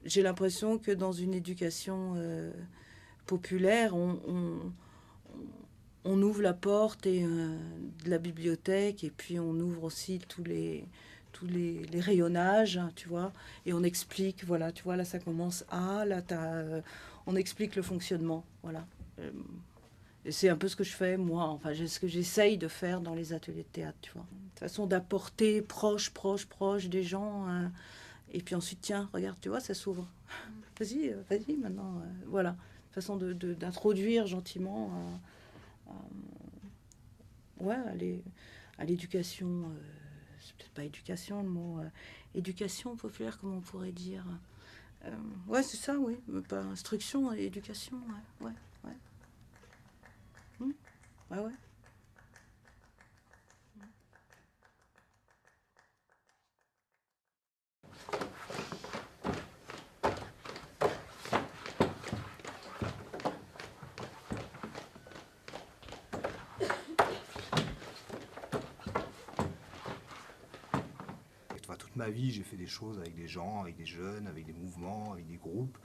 J'ai l'impression que dans une éducation populaire, on ouvre la porte de la bibliothèque et puis on ouvre aussi les rayonnages, hein, tu vois, et on explique, voilà, tu vois, là ça commence à, là on explique le fonctionnement, voilà. Et c'est un peu ce que je fais, moi, enfin, ce que j'essaye de faire dans les ateliers de théâtre, tu vois. De façon d'apporter proche des gens, hein, et puis ensuite, tiens, regarde, tu vois, ça s'ouvre. Vas-y, maintenant, voilà. Façon d'introduire gentiment ouais, à l'éducation, c'est peut-être pas éducation le mot, éducation populaire, comment on pourrait dire. Ouais, c'est ça, oui, pas instruction, éducation, ouais, ouais, ouais. Ouais, ouais. Enfin, toute ma vie, j'ai fait des choses avec des gens, avec des jeunes, avec des mouvements, avec des groupes.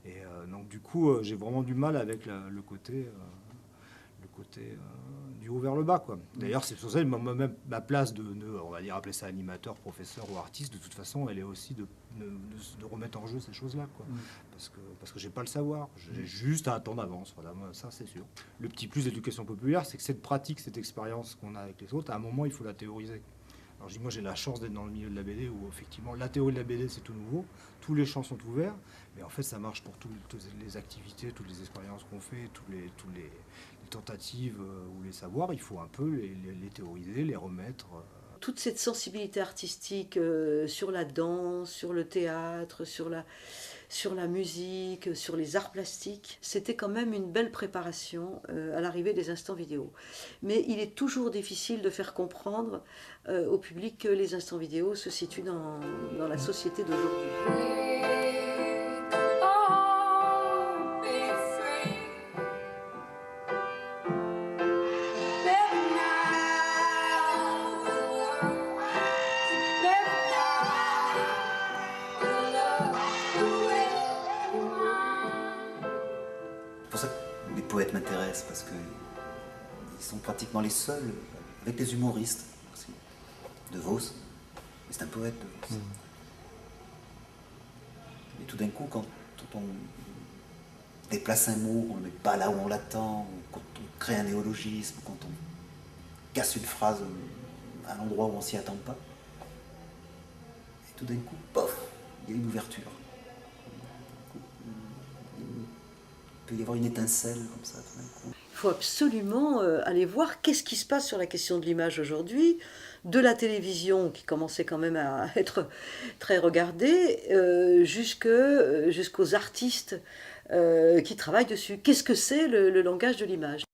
Et donc du coup, j'ai vraiment du mal avec le côté du haut vers le bas, quoi. D'ailleurs, c'est pour ça que même ma place on va dire, appeler ça animateur, professeur ou artiste, de toute façon, elle est aussi de remettre en jeu ces choses-là, quoi. Parce que j'ai pas le savoir, j'ai juste un temps d'avance, voilà, moi, ça c'est sûr. Le petit plus d'éducation populaire, c'est que cette pratique, cette expérience qu'on a avec les autres, à un moment, il faut la théoriser. Alors moi j'ai la chance d'être dans le milieu de la BD où effectivement la théorie de la BD c'est tout nouveau, tous les champs sont ouverts, mais en fait ça marche pour toutes les activités, toutes les expériences qu'on fait, les tentatives ou les savoirs, il faut un peu les théoriser, les remettre. Toute cette sensibilité artistique sur la danse, sur le théâtre, sur la musique, sur les arts plastiques, c'était quand même une belle préparation à l'arrivée des instants vidéo. Mais il est toujours difficile de faire comprendre au public que les instants vidéo se situent dans la société d'aujourd'hui. C'est pour ça que les poètes m'intéressent, parce qu'ils sont pratiquement les seuls, avec les humoristes aussi. De Vos, c'est un poète de Vos. Et tout d'un coup, quand on déplace un mot, on ne le met pas là où on l'attend, ou quand on crée un néologisme, quand on casse une phrase à un endroit où on s'y attend pas, et tout d'un coup, pof, il y a une ouverture. Il peut y avoir une étincelle comme ça tout d'un coup. Il faut absolument aller voir qu'est-ce qui se passe sur la question de l'image aujourd'hui, de la télévision qui commençait quand même à être très regardée, jusqu'aux artistes qui travaillent dessus. Qu'est-ce que c'est le langage de l'image?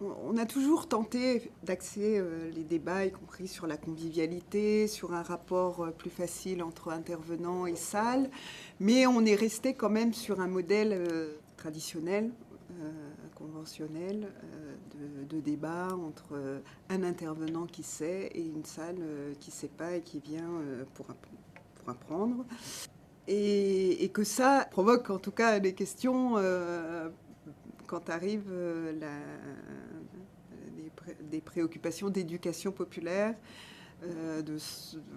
On a toujours tenté d'axer les débats, y compris sur la convivialité, sur un rapport plus facile entre intervenants et salle, mais on est resté quand même sur un modèle traditionnel, conventionnel, de débat entre un intervenant qui sait et une salle qui ne sait pas et qui vient pour apprendre. Et que ça provoque en tout cas des questions quand arrive des préoccupations d'éducation populaire,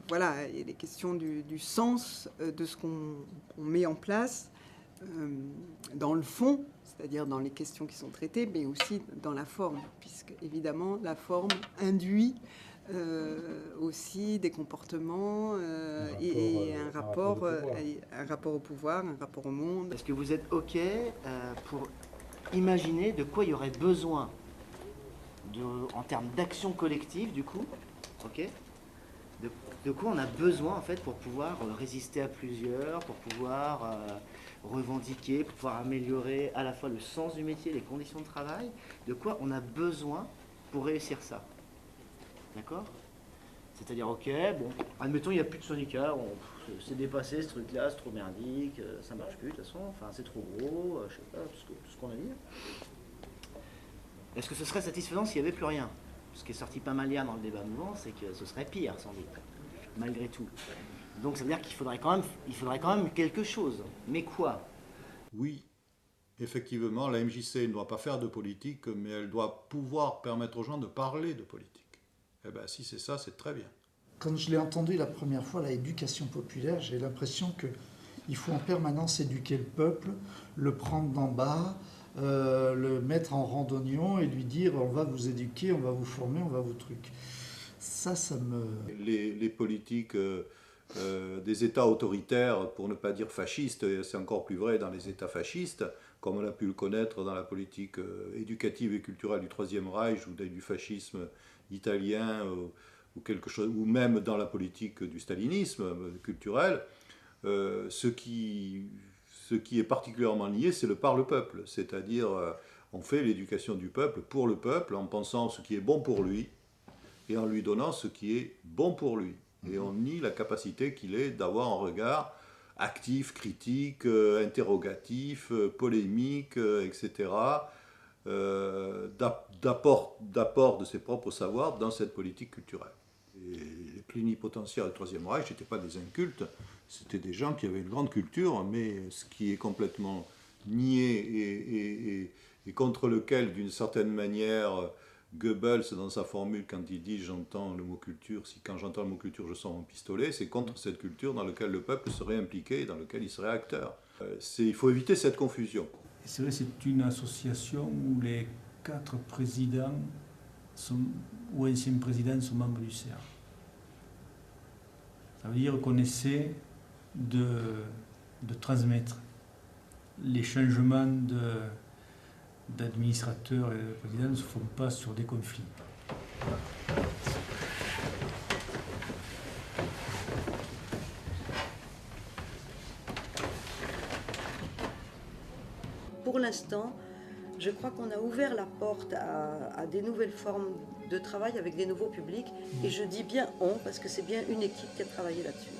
voilà, et les questions du sens de ce qu'on met en place dans le fond, c'est-à-dire dans les questions qui sont traitées, mais aussi dans la forme, puisque évidemment la forme induit aussi des comportements et un rapport au pouvoir, un rapport au monde. Est-ce que vous êtes OK pour imaginer de quoi il y aurait besoin en termes d'action collective, du coup, OK, de quoi on a besoin en fait pour pouvoir résister à plusieurs, pour pouvoir revendiquer, pour pouvoir améliorer à la fois le sens du métier, les conditions de travail, de quoi on a besoin pour réussir ça. D'accord ? C'est-à-dire, ok, bon, admettons, il n'y a plus de syndicat, c'est dépassé ce truc-là, c'est trop merdique, ça marche plus de toute façon, enfin c'est trop gros, je sais pas, tout ce qu'on a dit. Est-ce que ce serait satisfaisant s'il n'y avait plus rien ? Ce qui est sorti pas mal hier dans le débat mouvant, c'est que ce serait pire sans doute, malgré tout. Donc ça veut dire qu'il faudrait quand même quelque chose. Mais quoi? Oui, effectivement, la MJC ne doit pas faire de politique, mais elle doit pouvoir permettre aux gens de parler de politique. Eh bien, si c'est ça, c'est très bien. Quand je l'ai entendu la première fois, l'éducation populaire, j'ai l'impression qu'il faut en permanence éduquer le peuple, le prendre d'en bas, le mettre en rang d'oignon et lui dire on va vous éduquer, on va vous former, on va vous truc. Ça me... Les politiques des États autoritaires, pour ne pas dire fascistes, et c'est encore plus vrai dans les États fascistes, comme on a pu le connaître dans la politique éducative et culturelle du Troisième Reich ou du fascisme italien ou quelque chose, ou même dans la politique du stalinisme culturel, ce qui est particulièrement lié, c'est le par le peuple, c'est-à-dire on fait l'éducation du peuple pour le peuple en pensant ce qui est bon pour lui et en lui donnant ce qui est bon pour lui. Et on nie la capacité qu'il ait d'avoir un regard actif, critique, interrogatif, polémique, etc., d'apport de ses propres savoirs dans cette politique culturelle. Et les plénipotentiaires du Troisième Reich n'étaient pas des incultes, c'était des gens qui avaient une grande culture, mais ce qui est complètement nié et contre lequel, d'une certaine manière, Goebbels, dans sa formule, quand il dit « j'entends le mot culture », quand j'entends le mot culture, je sors mon pistolet, c'est contre cette culture dans laquelle le peuple serait impliqué, dans laquelle il serait acteur. Il faut éviter cette confusion. C'est vrai, c'est une association où les 4 présidents ou anciens présidents sont membres du CA. Ça veut dire qu'on essaie de transmettre les changements d'administrateurs et de présidents ne se font pas sur des conflits. Pour l'instant, je crois qu'on a ouvert la porte à des nouvelles formes de travail avec des nouveaux publics. Et je dis bien on, parce que c'est bien une équipe qui a travaillé là-dessus.